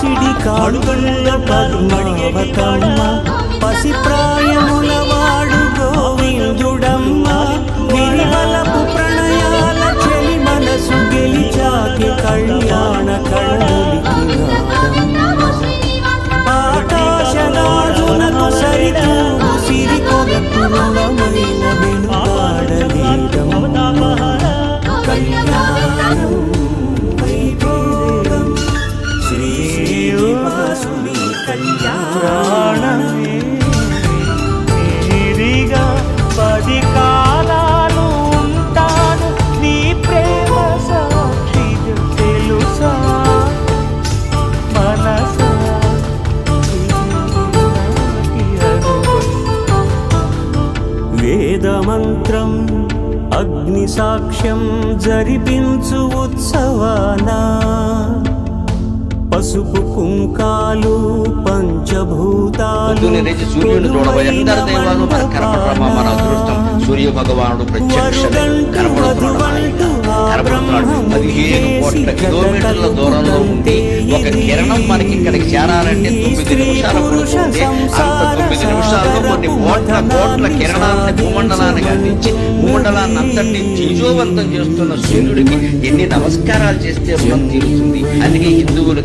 పసిడి కాడుగల్ల పద్మావతమ్మ పసిప్రాయముల వాడు గోవిందుడమ్మ విరివలపు ప్రణయాల చెలి మనసు గెలిచాకి కళ్యాణ ఆకాశరాజునకు సరితూగు సిరి కొరకు రుణమైన వెనుకాడలేదమ్మ కళ్యాణం వైభోగం శ్రీనివాసుని కళ్యాణమే నీరిగా 10 కాలాలు ఉంటాను నీ ప్రేమ సాక్షిగా తెలుసా మనసా వేదమంత్రం అగ్ని సాక్ష్యం జరిపించు ఉత్సవానా పసుపు కుంకాలు పంచభూతాలు సూర్యుని చూడబోయేందరు దైవాలు మన కనపడమా మన అదృష్టం సూర్య భగవానుడు ప్రత్యక్షమే కనపడుతున్నాడు 15 కోట్ల కిలోమీటర్ల దూరంలో ఉండి ఒక కిరణం మనకి ఇక్కడికి చేరాలంటే 9 నిమిషాలు పడుతుంది. అంత 9 నిమిషాల్లో కొన్ని కోట్ల కిరణాలని భూమండలానికి అందించి భూమండలాన్ని అంతటినీ తేజోవంతం చేస్తున్న సూర్యుడికి ఎన్ని నమస్కారాలు చేస్తే రుణం తీరుతుంది. అందుకే హిందువులు